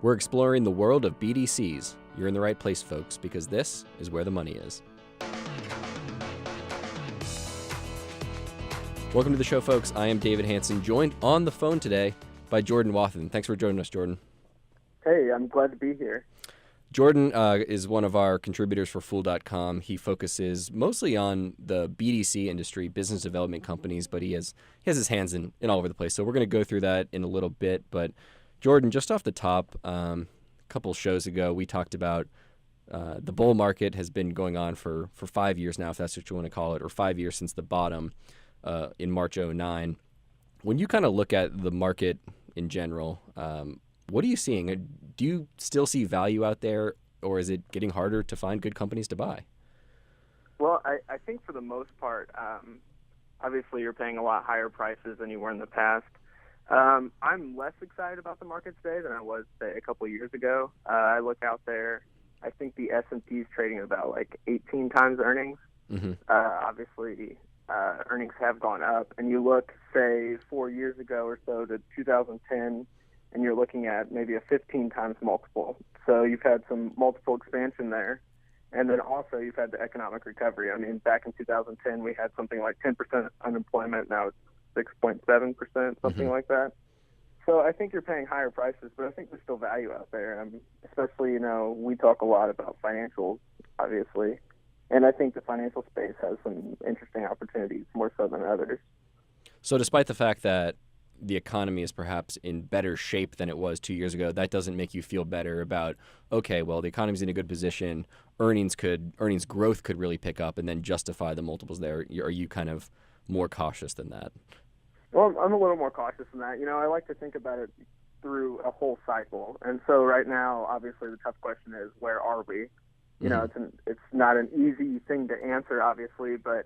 We're exploring the world of BDCs. You're in the right place, folks, because this is where the money is. Welcome to the show, folks. I am David Hanson, joined on the phone today by Jordan Wathen. Thanks for joining us, Jordan. Hey, I'm glad to be here. Jordan is one of our contributors for Fool.com. He focuses mostly on the BDC industry, business development companies, but he has his hands in all over the place. So we're going to go through that in a little bit. But Jordan, just off the top, a couple shows ago, we talked about the bull market has been going on for 5 years now, if that's what you want to call it, or 5 years since the bottom in March 2009. When you kind of look at the market in general, what are you seeing? Do you still see value out there, or is it getting harder to find good companies to buy? Well, I think for the most part, obviously you're paying a lot higher prices than you were in the past. I'm less excited about the market today than I was, say, a couple of years ago. I look out there, I think the S&P is trading at about like 18 times earnings. Mm-hmm. Obviously, earnings have gone up. And you look, say, 4 years ago or so to 2010, and you're looking at maybe a 15 times multiple. So you've had some multiple expansion there. And then also you've had the economic recovery. I mean, back in 2010, we had something like 10% unemployment. Now it's 6.7%, something like that. So I think you're paying higher prices, but I think there's still value out there. Especially, we talk a lot about financials, obviously. And I think the financial space has some interesting opportunities, more so than others. So despite the fact that the economy is perhaps in better shape than it was 2 years ago, that doesn't make you feel better about, okay, well, the economy's in a good position, earnings growth could really pick up and then justify the multiples there. Are you kind of more cautious than that? Well, I'm a little more cautious than that. I like to think about it through a whole cycle. And so right now, obviously, the tough question is, where are we? It's not an easy thing to answer, obviously, but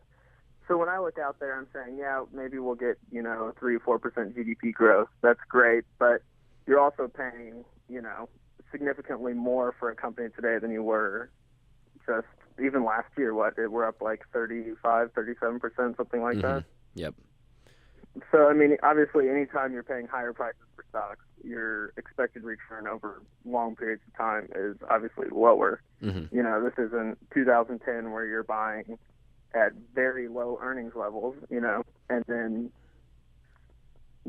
so when I look out there, I'm saying, yeah, maybe we'll get, 3 or 4% GDP growth. That's great, but you're also paying, significantly more for a company today than you were just even last year. We're up like 35, 37%, something like that. Yep. So, obviously, anytime you're paying higher prices for stocks, your expected return over long periods of time is obviously lower. Mm-hmm. This isn't 2010 where you're buying at very low earnings levels, and then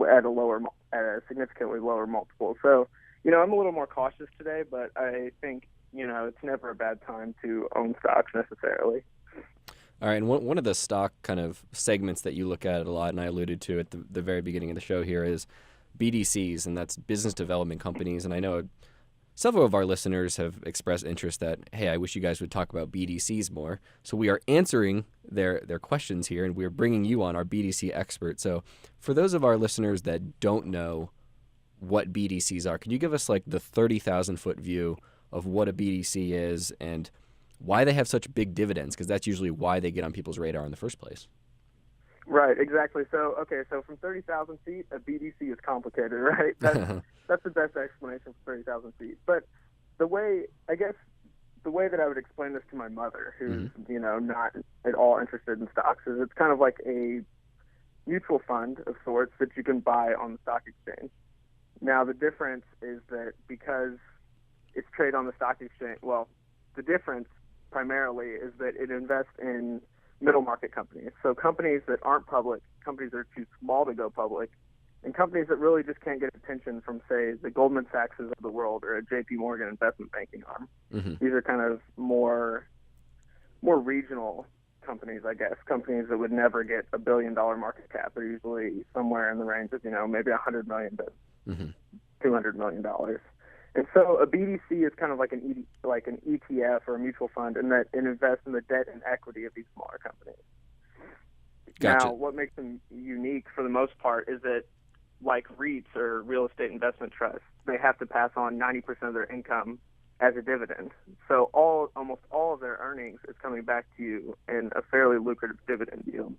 at a significantly lower multiple. So, I'm a little more cautious today, but I think, it's never a bad time to own stocks necessarily. All right, and one of the stock kind of segments that you look at a lot, and I alluded to at the very beginning of the show here, is BDCs, and that's business development companies. And I know several of our listeners have expressed interest that, hey, I wish you guys would talk about BDCs more. So we are answering their questions here, and we're bringing you on, our BDC expert. So for those of our listeners that don't know what BDCs are, can you give us like the 30,000-foot view of what a BDC is and why they have such big dividends? Because that's usually why they get on people's radar in the first place. Right, exactly. So from 30,000 feet, a BDC is complicated, right? That's the best explanation for 30,000 feet. But the way that I would explain this to my mother, who's, not at all interested in stocks, is it's kind of like a mutual fund of sorts that you can buy on the stock exchange. Now, the difference is that because it's traded on the stock exchange, the difference primarily is that it invests in middle market companies. So companies that aren't public, companies that are too small to go public, and companies that really just can't get attention from, say, the Goldman Sachs of the world or a JP Morgan investment banking arm. Mm-hmm. These are kind of more regional companies, I guess, companies that would never get $1 billion market cap. They're usually somewhere in the range of, maybe $100 million to $200 million. And so a BDC is kind of like an ETF or a mutual fund, in that it invests in the debt and equity of these smaller companies. Gotcha. Now, what makes them unique for the most part is that, like REITs or real estate investment trusts, they have to pass on 90% of their income as a dividend. So almost all of their earnings is coming back to you in a fairly lucrative dividend yield.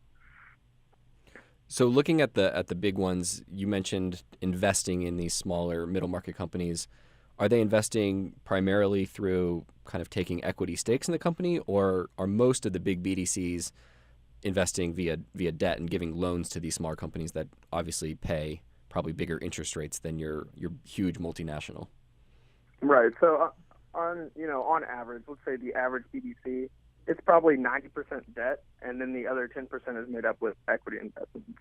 So looking at the big ones, you mentioned investing in these smaller middle market companies. Are they investing primarily through kind of taking equity stakes in the company, or are most of the big BDCs investing via debt and giving loans to these smaller companies that obviously pay probably bigger interest rates than your huge multinational? Right. So on average, let's say the average BDC, it's probably 90% debt, and then the other 10% is made up with equity investments.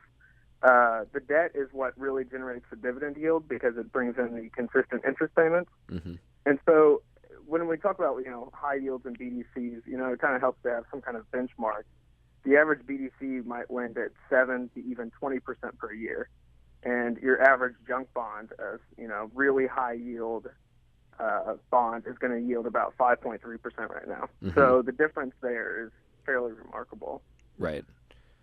The debt is what really generates the dividend yield because it brings in the consistent interest payments. Mm-hmm. And so when we talk about, high yields in BDCs, it kind of helps to have some kind of benchmark. The average BDC might lend at 7 to even 20% per year. And your average junk bond, really high yield bond is going to yield about 5.3% right now. Mm-hmm. So the difference there is fairly remarkable. Right.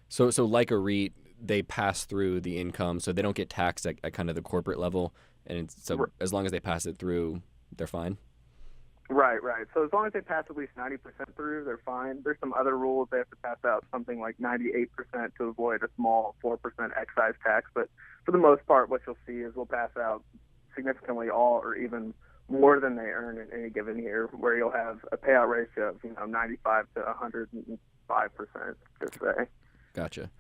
So like a REIT, they pass through the income, so they don't get taxed at kind of the corporate level. And so as long as they pass it through, they're fine. Right. So as long as they pass at least 90% through, they're fine. There's some other rules. They have to pass out something like 98% to avoid a small 4% excise tax. But for the most part, what you'll see is we'll pass out significantly all or even more than they earn in any given year, where you'll have a payout ratio of 95 to 105%, just say. Gotcha.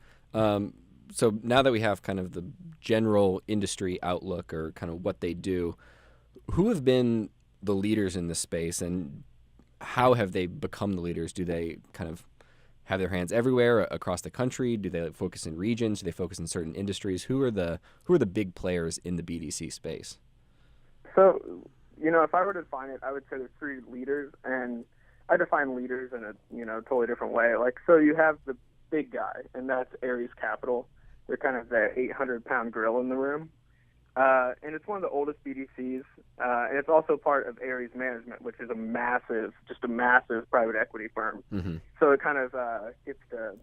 So now that we have kind of the general industry outlook or kind of what they do, who have been the leaders in this space and how have they become the leaders? Do they kind of have their hands everywhere across the country? Do they focus in regions? Do they focus in certain industries? Who are the big players in the BDC space? So, if I were to define it, I would say there's three leaders, and I define leaders in a totally different way. So you have the big guy, and that's Ares Capital. They're kind of the 800-pound gorilla in the room. And it's one of the oldest BDCs, and it's also part of Ares Management, which is a massive private equity firm. Mm-hmm. So it kind of gets to,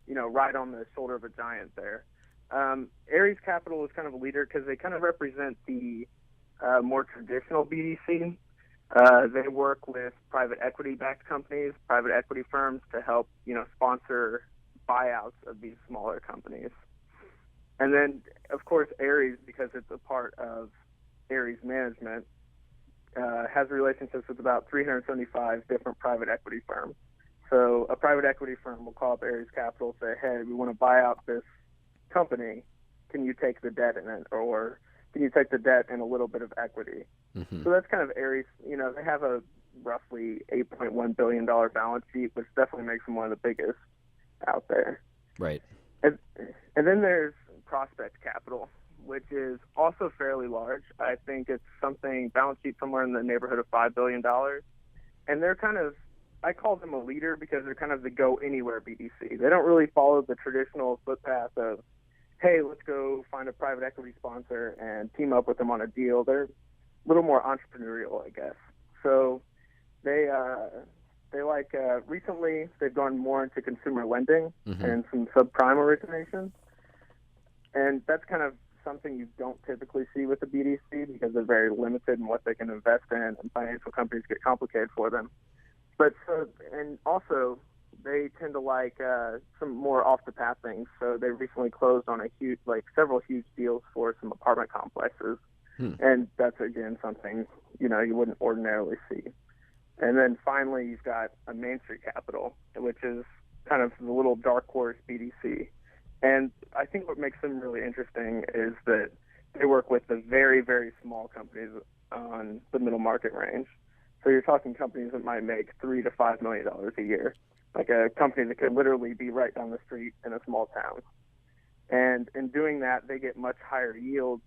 ride on the shoulder of a giant there. Ares Capital is kind of a leader because they kind of represent the more traditional BDC. They work with private equity-backed companies, private equity firms to help, sponsor buyouts of these smaller companies. And then, of course, Ares, because it's a part of Ares Management, has relationships with about 375 different private equity firms. So a private equity firm will call up Ares Capital and say, hey, we want to buy out this company. Can you take the debt in it? Or can you take the debt and a little bit of equity? Mm-hmm. So that's kind of Ares. They have a roughly $8.1 billion balance sheet, which definitely makes them one of the biggest out there. Right. And then there's Prospect Capital, which is also fairly large. I think it's balance sheet somewhere in the neighborhood of $5 billion. And they're kind of, I call them a leader because they're kind of the go-anywhere BDC. They don't really follow the traditional footpath of, hey, let's go find a private equity sponsor and team up with them on a deal. They're a little more entrepreneurial, I guess. So they recently they've gone more into consumer lending mm-hmm. and some subprime origination. And that's kind of something you don't typically see with the BDC because they're very limited in what they can invest in, and financial companies get complicated for them. And also, they tend to like some more off-the-path things. So they recently closed on several huge deals for some apartment complexes. And that's, again, something, you wouldn't ordinarily see. And then finally, you've got a Main Street Capital, which is kind of the little dark horse BDC. And I think what makes them really interesting is that they work with the very, very small companies on the middle market range. So you're talking companies that might make $3 to $5 million a year, like a company that could literally be right down the street in a small town. And in doing that, they get much higher yields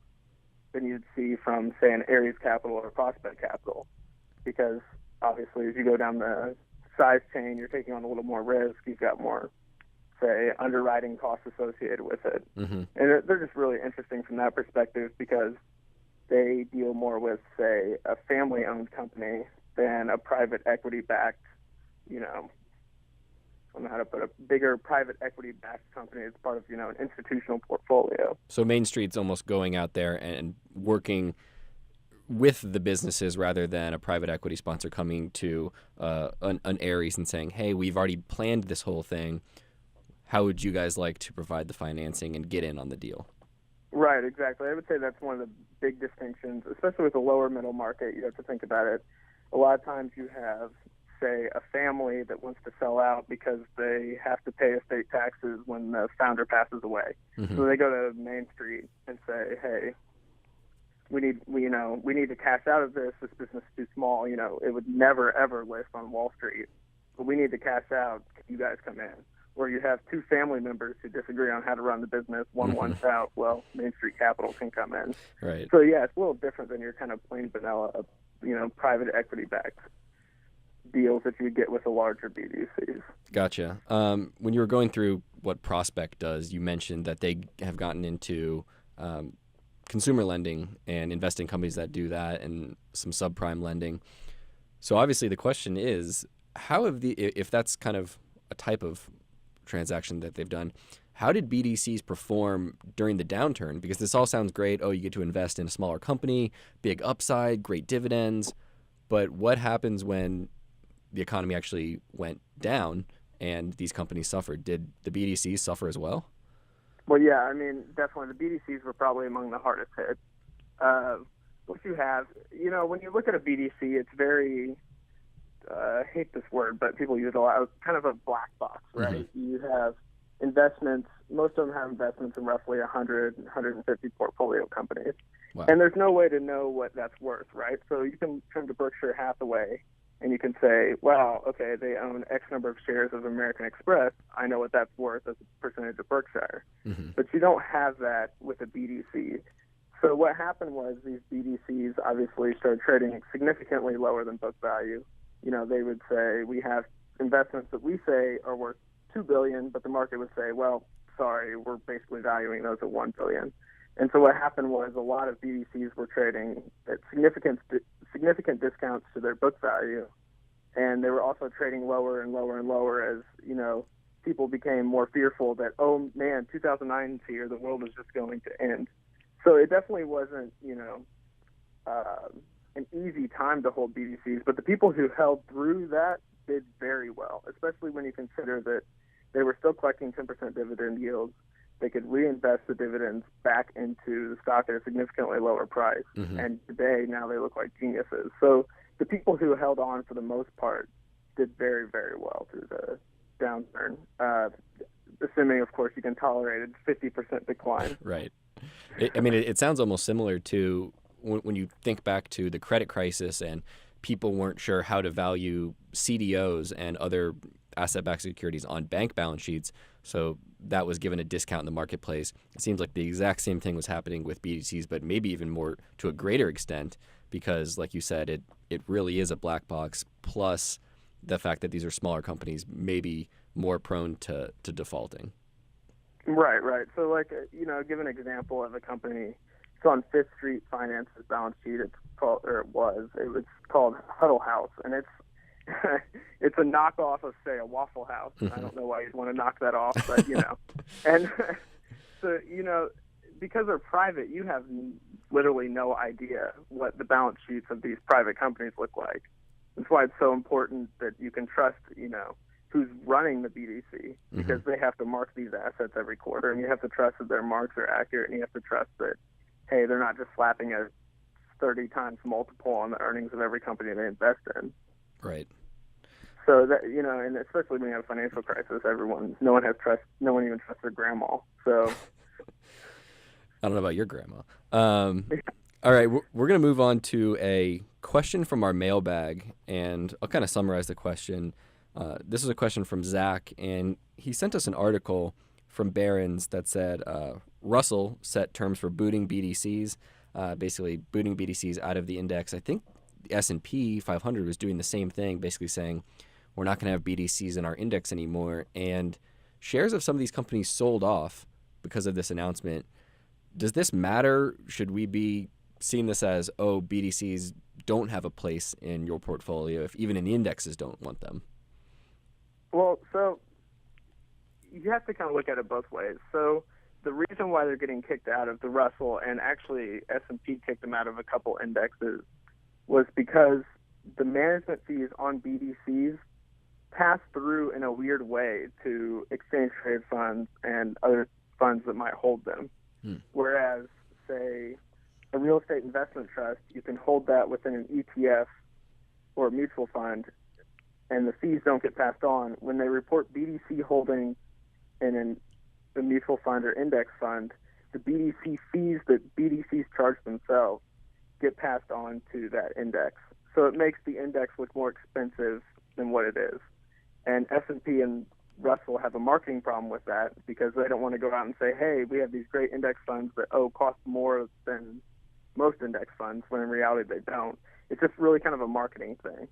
than you'd see from, say, an Ares Capital or Prospect Capital, because obviously as you go down the size chain, you're taking on a little more risk. You've got more, say, underwriting costs associated with it. Mm-hmm. And they're just really interesting from that perspective because they deal more with, say, a family-owned company than a private equity-backed, I don't know how to put it, bigger private equity-backed company as part of, an institutional portfolio. So Main Street's almost going out there and working with the businesses rather than a private equity sponsor coming to an Ares and saying, hey, we've already planned this whole thing. How would you guys like to provide the financing and get in on the deal? Right, exactly. I would say that's one of the big distinctions, especially with the lower middle market. You have to think about it. A lot of times you have, say, a family that wants to sell out because they have to pay estate taxes when the founder passes away. Mm-hmm. So they go to Main Street and say, hey, we need to cash out of this. This business is too small. It would never ever list on Wall Street, but we need to cash out. Can you guys come in? Or you have two family members who disagree on how to run the business. One wants out. Well, Main Street Capital can come in. Right. So yeah, it's a little different than your kind of plain vanilla, private equity backed deals that you get with the larger BDCs. Gotcha. When you were going through what Prospect does, you mentioned that they have gotten into consumer lending and invest in companies that do that, and some subprime lending. So obviously the question is, if that's kind of a type of transaction that they've done, how did BDCs perform during the downturn? Because this all sounds great. Oh, you get to invest in a smaller company, big upside, great dividends. But what happens when the economy actually went down and these companies suffered? Did the BDCs suffer as well? Well, yeah, I mean, definitely the BDCs were probably among the hardest hit. What you have, when you look at a BDC, it's very, I hate this word, but people use it a lot. It's kind of a black box, right? Mm-hmm. You have investments. Most of them have investments in roughly 100, 150 portfolio companies. Wow. And there's no way to know what that's worth, right? So you can turn to Berkshire Hathaway and you can say, wow, okay, they own X number of shares of American Express. I know what that's worth as a percentage of Berkshire. Mm-hmm. But you don't have that with a BDC. So what happened was these BDCs obviously started trading significantly lower than book value. They would say, we have investments that we say are worth $2 billion, but the market would say, well, sorry, we're basically valuing those at $1 billion. And so what happened was a lot of BDCs were trading at significant discounts to their book value, and they were also trading lower and lower and lower as, people became more fearful that, oh man, 2009 is here, the world is just going to end. So it definitely wasn't, an easy time to hold BDCs, but the people who held through that did very well, especially when you consider that they were still collecting 10% dividend yields. They could reinvest the dividends back into the stock at a significantly lower price. Mm-hmm. And today, now they look like geniuses. So the people who held on for the most part did very, very well through the downturn, assuming, of course, you can tolerate a 50% decline. Right. It sounds almost similar to when you think back to the credit crisis and people weren't sure how to value CDOs and other asset-backed securities on bank balance sheets. So that was given a discount in the marketplace. It seems like the exact same thing was happening with BDCs, but maybe even more to a greater extent, because like you said, it really is a black box, plus the fact that these are smaller companies, maybe more prone to defaulting. Right. So give an example of a company. It's on Fifth Street Finance's balance sheet. It was called Huddle House, and it's a knockoff of, say, a Waffle House. I don't know why you'd want to knock that off, but and so because they're private, you have literally no idea what the balance sheets of these private companies look like. That's why it's so important that you can trust who's running the BDC, because they have to mark these assets every quarter, and you have to trust that their marks are accurate, and you have to trust that, hey, they're not just slapping a 30 times multiple on the earnings of every company they invest in. Right. So that, and especially when you have a financial crisis, no one even trusts their grandma. So I don't know about your grandma. All right, we're going to move on to a question from our mailbag, and I'll kind of summarize the question. This is a question from Zach, and he sent us an article from Barron's that said Russell set terms for booting BDCs, basically booting BDCs out of the index. I think the S&P 500 was doing the same thing, basically saying we're not going to have BDCs in our index anymore. And shares of some of these companies sold off because of this announcement. Does this matter? Should we be seeing this as, oh, BDCs don't have a place in your portfolio if even in the indexes don't want them? Well, so you have to kind of look at it both ways. So the reason why they're getting kicked out of the Russell, and actually S&P kicked them out of a couple indexes, was because the management fees on BDCs pass through in a weird way to exchange traded funds and other funds that might hold them. Whereas, say, a real estate investment trust, you can hold that within an ETF or a mutual fund, and the fees don't get passed on. When they report BDC holdings in a mutual fund or index fund, the BDC fees that BDCs charge themselves get passed on to that index. So it makes the index look more expensive than what it is. And S&P and Russell have a marketing problem with that because they don't want to go out and say, hey, we have these great index funds that, cost more than most index funds, when in reality they don't. It's just really kind of a marketing thing.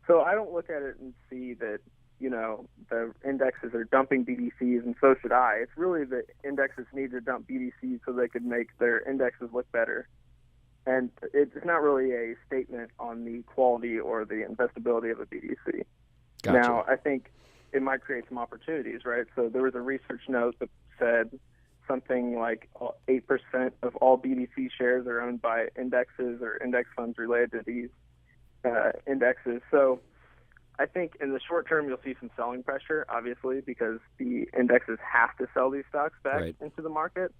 So I don't look at it and see that, the indexes are dumping BDCs, and so should I. It's really the indexes need to dump BDCs so they could make their indexes look better. And it's not really a statement on the quality or the investability of a BDC. Gotcha. Now, I think it might create some opportunities, right? So there was a research note that said something like 8% of all BDC shares are owned by indexes or index funds related to these indexes. So I think in the short term, you'll see some selling pressure, obviously, because the indexes have to sell these stocks back into the market.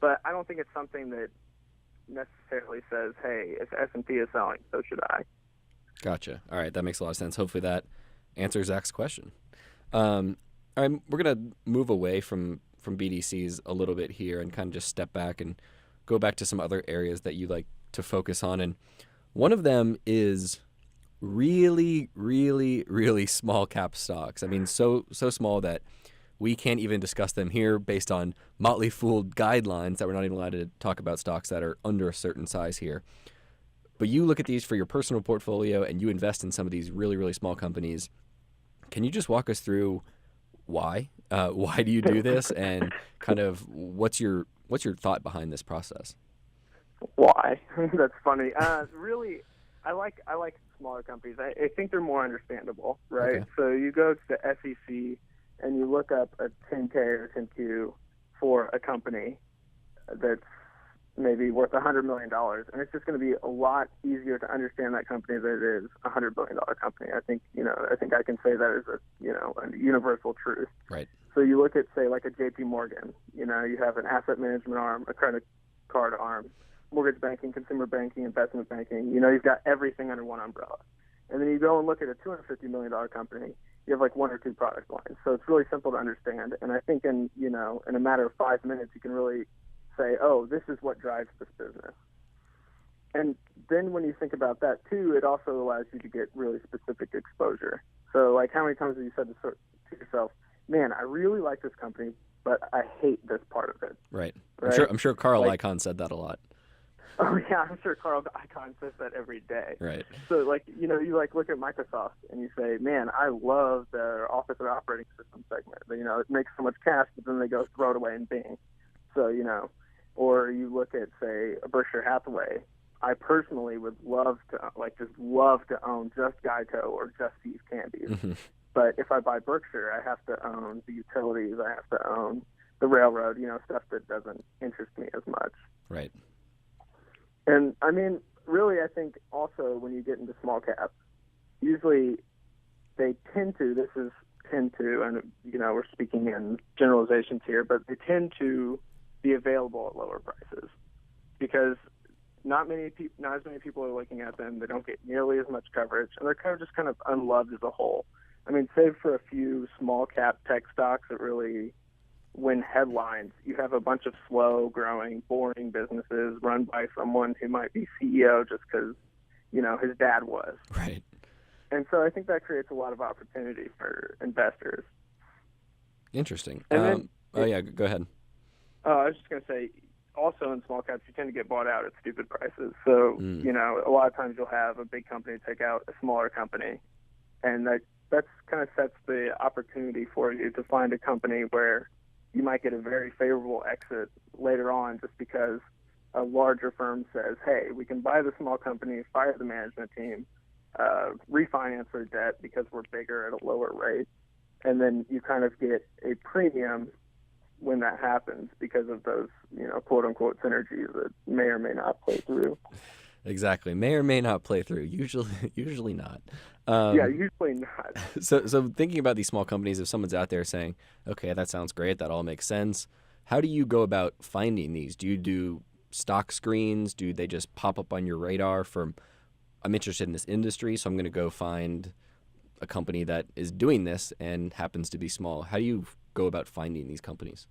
But I don't think it's something that necessarily says, hey, if S&P is selling, so should I. Gotcha. All right, that makes a lot of sense. Hopefully that answers Zach's question. All right, we're going to move away from BDCs a little bit here and kind of just step back and go back to some other areas that you like to focus on. And one of them is really, really, really small cap stocks. I mean, so small that we can't even discuss them here based on Motley Fool guidelines that we're not even allowed to talk about stocks that are under a certain size here. But you look at these for your personal portfolio and you invest in some of these really, really small companies. Can you just walk us through why? Why do you do this, and kind of what's your thought behind this process? Why? That's funny. Really, I like smaller companies. I think they're more understandable, right? Okay. So you go to the SEC and you look up a 10K or 10Q for a company that's maybe worth $100 million, and it's just going to be a lot easier to understand that company than it is a $100 billion company. I think I can say that as a universal truth. Right. So you look at, say, like a JP Morgan, you have an asset management arm, a credit card arm, mortgage banking, consumer banking, investment banking. You've got everything under one umbrella. And then you go and look at a $250 million company, you have like one or two product lines. So it's really simple to understand. And I think in a matter of 5 minutes, you can really say, oh, this is what drives this business. And then when you think about that too, it also allows you to get really specific exposure. So like, how many times have you said to yourself, man, I really like this company, but I hate this part of it. Right. Right? I'm sure Carl Icahn said that a lot. Oh yeah, I'm sure Carl Icahn says that every day. Right. So you look at Microsoft and you say, man, I love their Office and Operating System segment. It makes so much cash, but then they go throw it away in Bing. So or you look at, say, a Berkshire Hathaway. I personally would love to own just Geico or just See's Candies. Mm-hmm. But if I buy Berkshire, I have to own the utilities. I have to own the railroad. Stuff that doesn't interest me as much. Right. And I mean, really, I think also when you get into small caps, usually they tend to, and we're speaking in generalizations here, but they tend to be available at lower prices because not as many people are looking at them. They don't get nearly as much coverage, and they're kind of unloved as a whole. I mean, save for a few small cap tech stocks that really win headlines, you have a bunch of slow growing, boring businesses run by someone who might be CEO just because, his dad was. Right. And so I think that creates a lot of opportunity for investors. Interesting. And go ahead. I was just going to say, also in small caps, you tend to get bought out at stupid prices. So, a lot of times you'll have a big company take out a smaller company, and that's kind of sets the opportunity for you to find a company where you might get a very favorable exit later on just because a larger firm says, hey, we can buy the small company, fire the management team, refinance their debt because we're bigger at a lower rate. And then you kind of get a premium when that happens because of those, quote unquote synergies that may or may not play through. Exactly. May or may not play through. Usually not. Usually not. So thinking about these small companies, if someone's out there saying, okay, that sounds great, that all makes sense, how do you go about finding these? Do you do stock screens? Do they just pop up on your radar from, I'm interested in this industry, so I'm going to go find a company that is doing this and happens to be small? How do you go about finding these companies?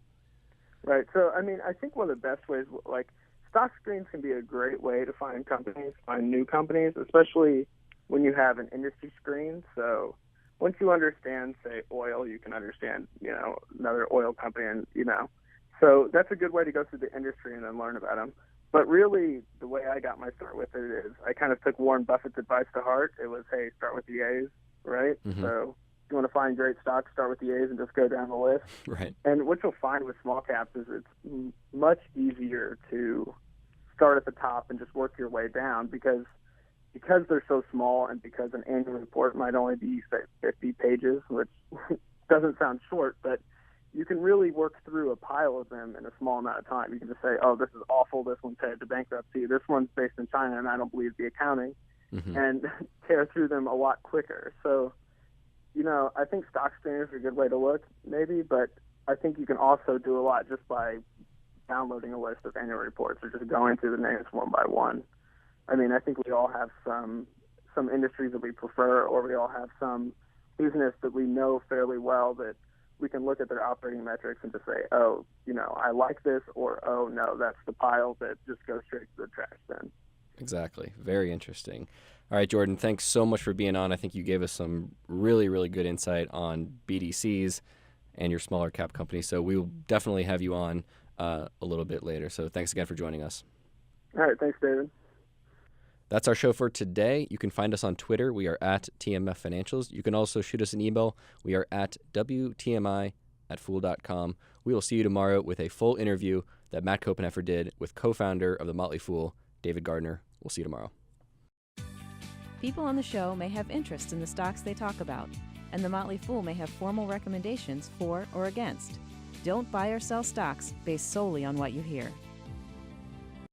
Right. So, I mean, I think one of the best ways, stock screens can be a great way to find new companies, especially when you have an industry screen. So once you understand, say, oil, you can understand, another oil company, and, so that's a good way to go through the industry and then learn about them. But really, the way I got my start with it is I kind of took Warren Buffett's advice to heart. It was, hey, start with the A's, right? Mm-hmm. So if you want to find great stocks, start with the A's and just go down the list. Right. And what you'll find with small caps is it's much easier to start at the top and just work your way down because they're so small and because an annual report might only be, say, 50 pages, which doesn't sound short, but you can really work through a pile of them in a small amount of time. You can just say, oh, this is awful, this one's headed to bankruptcy, this one's based in China and I don't believe the accounting, Mm-hmm. and tear through them a lot quicker. So, I think stock screeners are a good way to look, maybe, but I think you can also do a lot just by downloading a list of annual reports or just going through the names one by one. I mean, I think we all have some industries that we prefer, or we all have some business that we know fairly well that we can look at their operating metrics and just say, oh, I like this, or, oh, no, that's the pile that just goes straight to the trash bin. Exactly. Very interesting. All right, Jordan, thanks so much for being on. I think you gave us some really, really good insight on BDCs and your smaller cap companies. So we will definitely have you on a little bit later. So thanks again for joining us. All right. Thanks, David. That's our show for today. You can find us on Twitter. We are at TMF Financials. You can also shoot us an email. We are at WTMI@Fool.com. We will see you tomorrow with a full interview that Matt Copenheffer did with co-founder of the Motley Fool, David Gardner. We'll see you tomorrow. People on the show may have interest in the stocks they talk about, and the Motley Fool may have formal recommendations for or against. Don't buy or sell stocks based solely on what you hear.